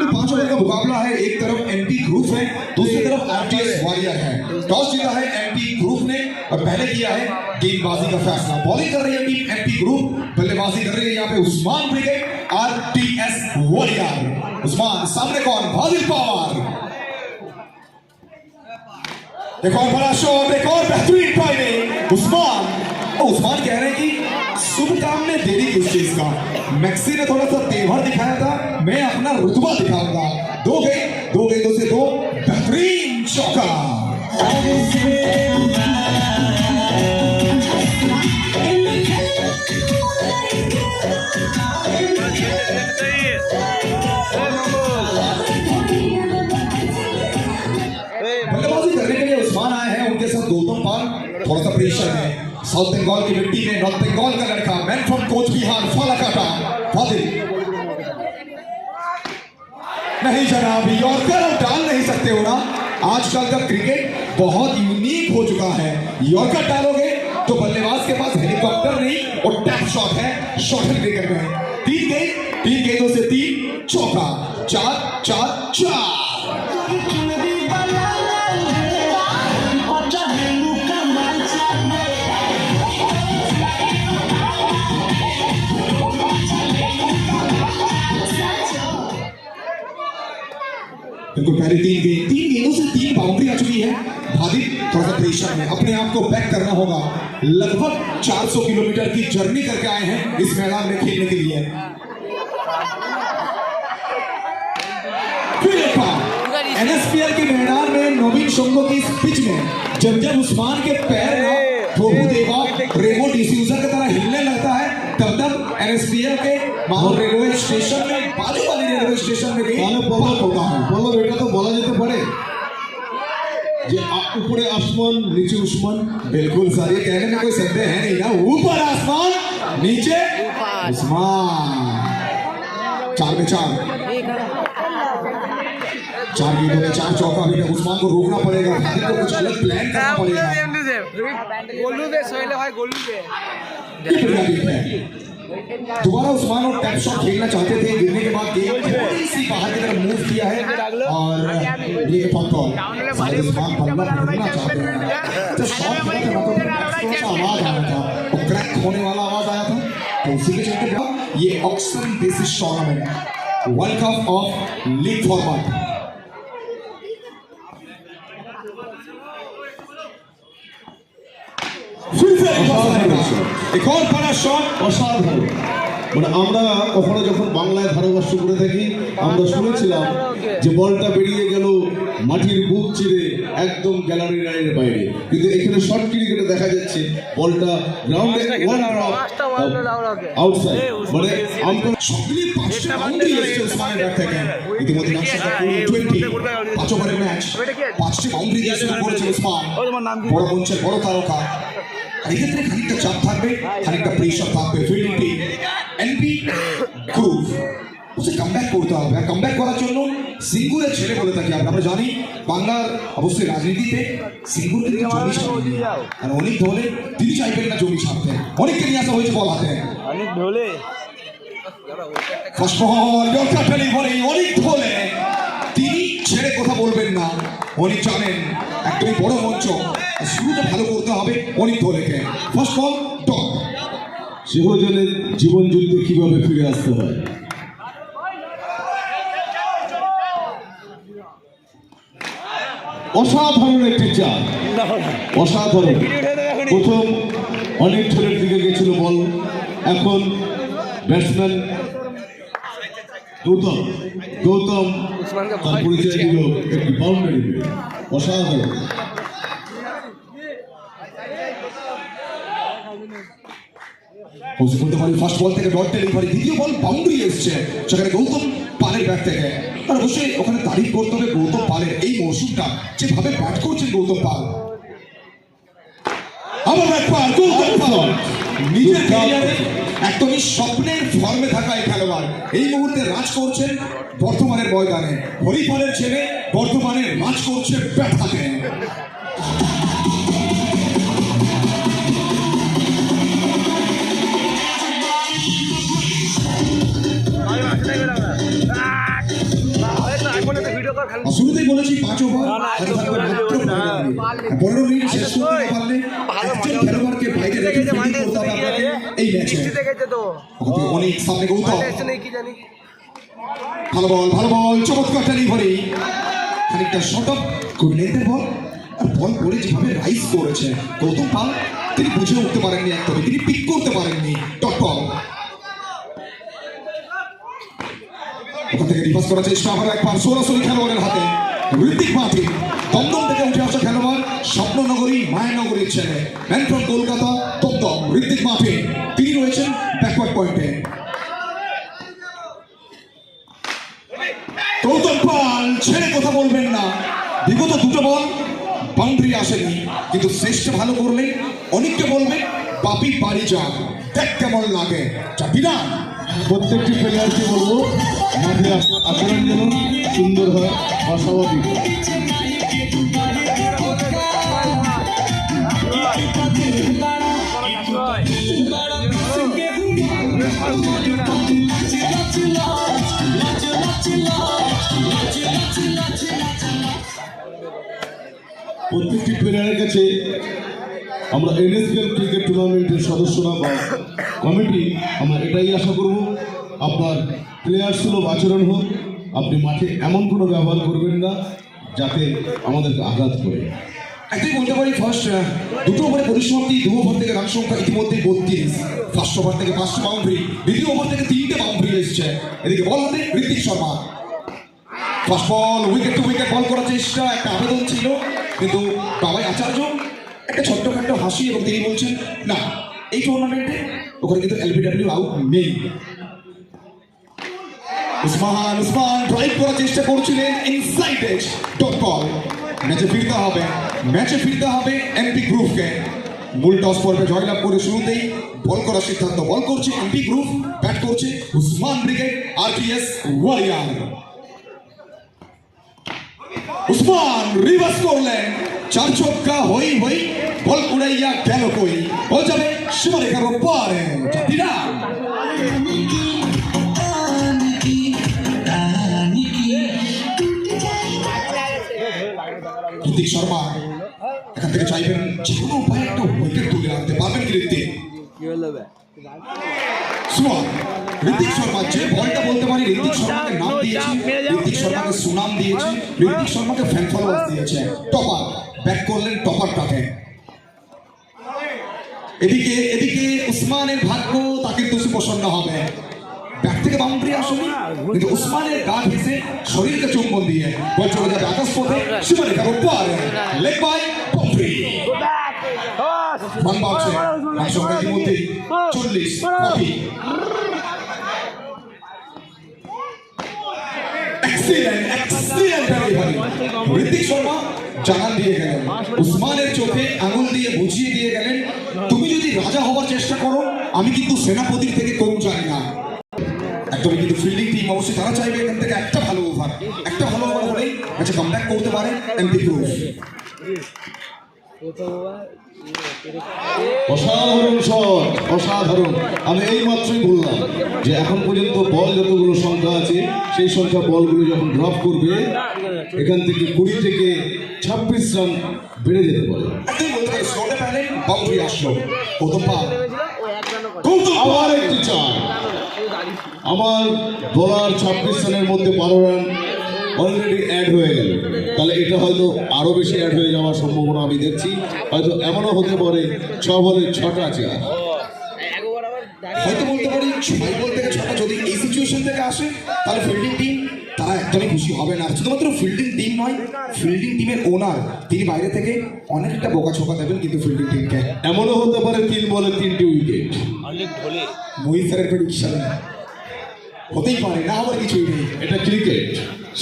पांच ओवर का मुकाबला है। एक तरफ एमपी ग्रुप है, दूसरी तरफ आरटीएस वॉरियर है। टॉस जीता है एमपी ग्रुप ने और पहले किया है गेंदबाजी का फैसला। बॉलिंग कर रही है टीम एमपी ग्रुप, बल्लेबाजी कर रही है यहाँ पे Usman brigade RTS warrior. Usman सामने कौन? भादिल पवार। एक और बड़ा शॉट, एक और बेहतरीन टाइमिंग। उस्मान कह रहे हैं कि शुभ काम में देरी किस चीज का। मैक्सी ने थोड़ा सा तेवर दिखाया था, मैं अपना रुतबा दिखाऊंगा। दो गेंदों से दो, बेहतरीन चौका। बल्लेबाजी करने के लिए उस्मान आए हैं, उनके साथ गौतम पाल। थोड़ा सा प्रेशर है साउथ बंगाल की मिट्टी में, नॉर्थ बंगाल का लड़का, मैन फ्रॉम कोच बिहार, फालाकाटा फादिल। नहीं जनाब, यॉर्कर आप डाल नहीं सकते हो ना। आजकल का क्रिकेट बहुत यूनिक हो चुका है। यॉर्कर डालोगे तो बल्लेबाज के पास हेलीकॉप्टर नहीं और टैप शॉट है, शॉर्ट क्रिकेट में। तीन गेंदों से 3 चौका। 4-4-4। बिल्कुल पहले 3 गेंदों से 3 बाउंड्री आ चुकी है। भादिल थोड़ा सा प्रेशर में, अपने आप को बैक करना होगा। लगभग 400 किलोमीटर की जर्नी करके आए हैं इस मैदान में खेलने के लिए। फिर एक बार एनएसपीएल के मैदान में नवीन शंको की इस पिच में जब उस्मान के पैर ना प्रभुदेवा रेमो डिसूजा की तरह हिलने लगता है, तब एनएसपीएल के माहौल रेलवे स्टेशन में, बाजू वाली रेलवे स्टेशन में गई होता है। বলো এটা তো বলা যেতে পারে যে উপরে আসমান নিচে উসমান। बिल्कुल सर, ये कहने में कोई संदेह है नहीं ना। ऊपर आसमान, नीचे उस्मान। 4 में 4 गेंदों में 4 चौका। अभी तक उस्मान को रोकना पड़ेगा, भादिल को कुछ अलग प्लान करना पड़ेगा। दोबारा उस्मान और टैप शॉट खेलना चाहते थे, गिरने के बाद गेंद थोड़ी सी बाहर की तरफ मूव किया है और ये पॉप कॉल। उस्मान बल्ला पकड़ना चाहते हैं। जब शॉट खेला था थोड़ा सा आवाज आ रहा था और क्रैक होने वाला आवाज आया था, तो उसी के चलते ये auction basis tournament world cup of league format. एक और बड़ा शॉट। অসাধারণ। মানে আমরা কখনো যখন বাংলায় ধারাভাষ্য করে থাকি, আমরা শুনেছিলাম যে বলটা বেরিয়ে গেল মাটির বুক চিরে একদম গ্যালারি লাইনের বাইরে, কিন্তু এখানে শর্ট ক্রিকেটে দেখা যাচ্ছে বলটা গ্রাউন্ডে আউটসাইড। মানে আমরা সকলে 5টা বাউন্ডারি এসেছে উসমানের ব্যাট থেকে। ইতিমধ্যে 5 ওভারের ম্যাচ, 5টি বাউন্ডারি দিয়ে শুরু করেছে উসমান। বড় মঞ্চের বড় তারকা। এক্ষেত্রে খানিকটা চাপ থাকবে, খানিকটা প্রেশার থাকবে। Fielding team MP group use comeback করতে হবে। আর কামব্যাক করার জন্য সিঙ্গুরের ছেলে বলে থাকি আমরা জানি। বাংলার অবশ্যই রাজনীতিতে সিঙ্গুর কিন্তু জমি ছাড়তে, আর অনেক ধরে তিনি চাইবেন না জমি ছাড়তে। অনেককে নিয়ে আসা হয়েছে বল হাতে। অনেক ঢোলে ফার্স্ট বল, ইয়র্কার ডেলিভারি অনেক ধরে। তিনি ছেড়ে কথা বলবেন না। অনেক জানেন একদমই বড় মঞ্চ, শুরুটা ভালো করতে হবে অনেক ধরেকে। First ball dot. সিংহজনের জীবন যুদ্ধে কিভাবে ফিরে আসতে হয়। অসাধারণ একটি চাল, অসাধারণ। প্রথম অনেক ছেলের দিকে গেছিল বল, এখন ব্যাটসম্যান গৌতম তার পরিচয় দিল একটি বাউন্ডারি। অসাধারণ। বলতে পারি ফার্স্ট বল থেকে ডট ডেলিভারি, দ্বিতীয় বল বাউন্ডারি এসছে সেখানে গৌতম পালের ব্যাট থেকে। আর অবশ্যই ওখানে তারিফ করতে হবে গৌতম পালের এই মৌসুমটা, যেভাবে ব্যাট করছেন গৌতম পাল। আবার ব্যাট পাল, গৌতম পাল নিজের ক্যারিয়ারে একদমই স্বপ্নের ফর্মে থাকা এই খেলোয়াড় এই মুহূর্তে রাজ করছেন বর্তমানের ময়দানে। হরিপালের ছেলে বর্তমানে রাজ করছে ব্যাট হাতে। মিনিট 15 মিনিট শেষ করতে না পারলে একজন খেলোয়াড়কে বাইরে রেখে ফিল্ডিং করতে হবে আপনাকে এই ম্যাচে। অনেক সামনে গৌতম, ভালো বল, চমৎকার ডেলিভারি, খানিকটা শর্ট অফ গুড লেন্থের বল। আর বল করে যেভাবে রাইজ করেছে গৌতম পাল, তিনি বুঝে উঠতে পারেননি, একদমই তিনি পিক করতে পারেননি ডট বল। ওখান থেকে রিভার্স করার চেষ্টা, আবার একবার সরাসরি খেলোয়াড়ের হাতে ঋত্বিক মার্টিন, দমদম থেকে উঠে আসা খেলোয়াড়, স্বপ্ননগরী মায়ানগরীর ছেলে, man from Kolkata Dumdum Ritwik Martin, তিনি রয়েছেন ব্যাকওয়ার্ড পয়েন্টে। গৌতম পাল ছেড়ে কথা বলবেন না, বিগত দুটো বল বাউন্ডারি আসেনি, কিন্তু শ্রেষ্ঠ ভালো করলে অনেককে বলবে বাপি বাড়ি যান, দেখ কেমন লাগে চাপিনা। প্রত্যেকটি প্লেয়ারকে বলবো মাঠে আচরণ যেন সুন্দর হয়, অস্বাভাবিক। প্রত্যেকটি প্লেয়ারের কাছে আমরা এনএসপিএল ক্রিকেট টুর্নামেন্টের সদস্যরা বা কমিটি আমরা এটাই আশা করব, আপনার প্লেয়ার সুলভ আচরণ হোক, আপনি মাঠে এমন কোনো ব্যবহার করবেন না যাতে আমাদেরকে আঘাত করে। একটাই বলতে পারি, ফার্স্ট দুটো ওভারে পরিসমাপ্তি, 2 ওভার থেকে রান সংখ্যা ইতিমধ্যে 32, ফার্স্ট ওভার থেকে 5টা বাউন্ডারি, দ্বিতীয় ওভার থেকে 3টে বাউন্ডারি এসেছে। এদিকে বল হাতে Ritwik Sharma, first ball wicket to wicket ball করার চেষ্টা, একটা আবেদন ছিল, কিন্তু বাবাই আচার্য একটা ছোট্টখাট্ট হাসি এবং তিনি বলছেন না, এই টুর্নামেন্টে ওখানে কিন্তু এলবিডব্লিউ আউট নেই। উসমান ড্রাইভ করার চেষ্টা করছিলেন ইনসাইড এজ, ডট বল। ম্যাচে ফিরতে হবে এমপি গ্রুপকে। মূল টস পর্বে জয়লাভ করে শুরুতেই বল করার সিদ্ধান্ত, বল করছে এমপি গ্রুপ, ব্যাট করছে Usman brigade RPS warrior. Usman reverse করলেন, 4 ছক্কা হই বল উড়াইয়া গেল কই, বল যাবে সীমারেখার পারে, চাপিনা। ঋত্বিক শর্মা এখান থেকে চাইবেন যে কোনো উপায়ে একটা উইকেট তুলে আনতে পারবেন কি ঋত্বিক? ঋত্বিক শর্মা যে বলটা বলতে পারি, ঋত্বিক শর্মাকে নাম দিয়েছে, ঋত্বিক শর্মাকে সুনাম দিয়েছে, ঋত্বিক শর্মাকে ফ্যান ফলোয়ার্স দিয়েছে। টপার ব্যাক করলেন টপারটাকে। এদিকে উসমানের ভাগ্য তাকে দোষী প্রসন্ন হবে, ব্যাট থেকে বাউন্ডারি আসেনি, কিন্তু উসমানের গা ঘেঁষে শরীরকে চুম্বন দিয়ে বল চলে যাবে আকাশ পথে, সীমারেখার উপরে, লেগ বাই বাউন্ডারি। রান বাড়ছে, রান সংখ্যা ইতিমধ্যেই 40। ঋত্বিক শর্মা জানান দিয়ে গেলেন, উসমানের চোখে আঙুল দিয়ে বুঝিয়ে দিয়ে গেলেন, তুমি যদি রাজা হওয়ার চেষ্টা করো, আমি কিন্তু সেনাপতির থেকে কম জানি না। একদমই, কিন্তু ফিল্ডিং টিম অবশ্যই তারা চাইবে এখান থেকে একটা ভালো ওভার হলেই ম্যাচে কামব্যাক করতে পারে এমপি গ্রুপ। অসাধারণ শট, অসাধারণ। আমি এই মাত্রই বললাম যে এখন পর্যন্ত বল যতগুলো সংখ্যা আছে সেই সংখ্যা বলগুলো যখন ড্রপ করবে এখান থেকে 20 থেকে 26 রান বেড়ে যেতে পারে। বাউন্ডারি আসলো, আবার একটি চার। আমার বলার 26 রানের মধ্যে 12 রান অলরেডি অ্যাড হয়ে গেল, তাহলে এটা হয়তো আরো বেশি অ্যাড হয়ে যাওয়ার সম্ভাবনা আমি দেখছি। হয়তো এমনও হতে পারে 6 বলে 6টা চার, হয়তো বলতে পারি 6 বল থেকে 6টা যদি এই সিচুয়েশন থেকে আসে, তাহলে ফিল্ডিং টিম তারা একদমই খুশি হবে না। শুধুমাত্র ফিল্ডিং টিম নয়, ফিল্ডিং টিমের ওনার তিনি বাইরে থেকে অনেকটা বোকাছোকা দেবেন কিন্তু ফিল্ডিং টিমকে। এমনও হতে পারে 3 বলে 3টে উইকেট। মোহিত স্যারের প্রেডিকশন হতেই পারে, না আবার কিছুই নেই। এটা ক্রিকেট,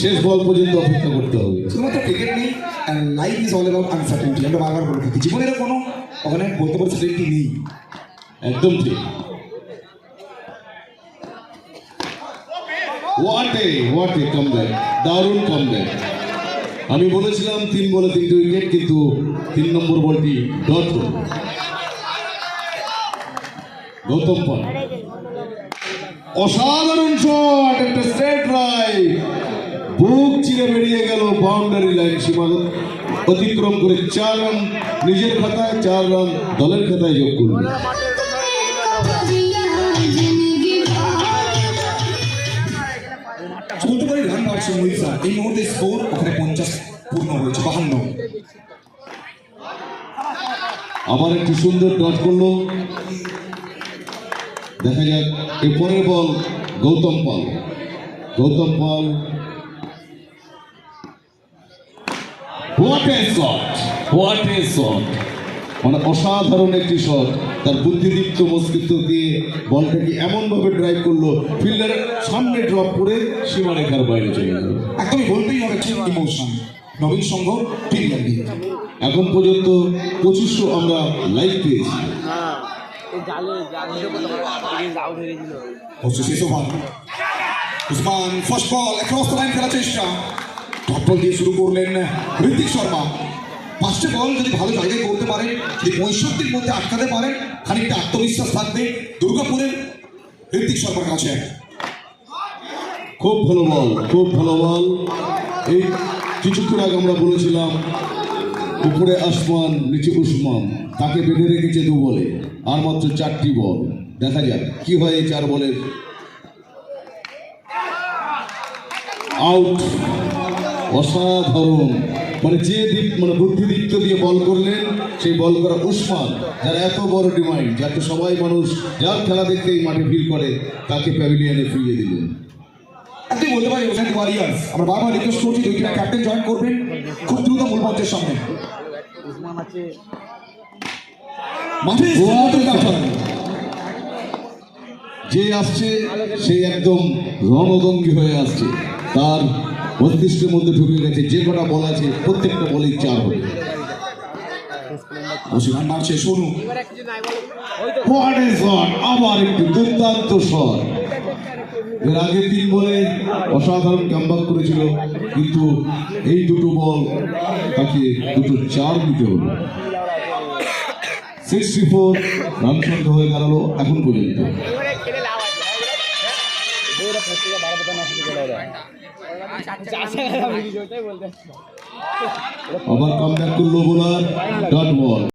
শেষ বল পর্যন্ত অপেক্ষা করতে হবে। শুধুমাত্র ক্রিকেট নেই, life is all about uncertainty. আমরা বারবার বলে থাকি জীবনের কোনো ওখানে বলতে পারি সার্টেনিটি নেই। একদম ঠিক। হোয়াট এ কামব্যাক, দারুণ কামব্যাক। আমি বলেছিলাম 3 বলে 3টে উইকেট, কিন্তু 3 নম্বর বলটি ডট হল। গৌতম পাল অসাধারণ শট, একটা স্ট্রেট রাইট, বুক চিরে বেরিয়ে গেল বাউন্ডারি লাইন সীমান্ত। অতিক্রম করে 4 রান নিজের খাতায়, 4 রান দলের খাতায় যোগ করল। বলতে পারি রান বাড়ছে মোহিত স্যার। এই মুহূর্তে স্কোর ওখানে 50 পূর্ণ হয়েছে, 52। আবার একটি সুন্দর ডট করলো। দেখা যাক এই পরের ball Gautam Pal. Gautam Pal what a shot, what a shot, মানে অসাধারণ একটি শট। তার বুদ্ধিদীপ্ত মস্তিষ্ক দিয়ে বলটাকে এমন ভাবে ড্রাইভ করলো, ফিল্ডারের সামনে ড্রপ করে সীমারেখার বাইরে চলে গেল। একদমই বলতেই হবে ঠিক emotion. Nabin Sangha premier league এখন পর্যন্ত 2500 আমরা লাইভ পেয়েছি। Usman first ball across the line খেলার চেষ্টা, ডট বল দিয়ে শুরু করলেন ঋত্বিক শর্মা। 5টে বল যদি ভালো জায়গায় করতে পারেন, যদি 65-র মধ্যে আটকাতে পারেন, খানিকটা আত্মবিশ্বাস থাকবে দুর্গাপুরের ঋত্বিক শর্মার কাছে। খুব ভালো বল, খুব ভালো বল। এই কিছুক্ষণ আগে আমরা বলেছিলাম উপরে আসমান নিচে উসমান, তাকে বেঁধে রেখেছে 2 বলে, আর মাত্র 4টি বল। দেখা যাক কি হয় এই 4 বলের। আউট, অসাধারণ, মানে যে দিক মানে বুদ্ধিদীপ্ত দিয়ে বল করলেন, সেই বল করা উসমান, যার এত বড় ডিমান্ড, যাতে সবাই মানুষ যার খেলা দেখতে এই মাঠে ভিড় করে, তাকে প্যাভিলিয়নে ফিরিয়ে দিলেন। একদমই বলতে পারি ওখানে ওয়ারিয়ার্স। আমরা বারবার রিকোয়েস্ট করছি 2টা ক্যাপ্টেন জয়েন করবেন খুব দ্রুত মূল মঞ্চের সামনে। মাঠে যে আসছে সে একদম রণদঙ্গী হয়ে আসছে, তার মস্তিষ্কের মধ্যে ঢুকে গেছে যে কটা বল আছে প্রত্যেকটা বলেই 4 হবে। রান মারছে সোনু। হোয়াট এ শট, আবার একটু দুর্দান্ত শট। এর আগে 3 বলে অসাধারণ কামব্যাক করেছিল, কিন্তু এই 2টো বল তাকে 2টো 4 দিতে হলো। 64 রান সংখ্যা হয়ে দাঁড়ালো এখন পর্যন্ত। আবার কামব্যাক করলো বোলার, ডট বল।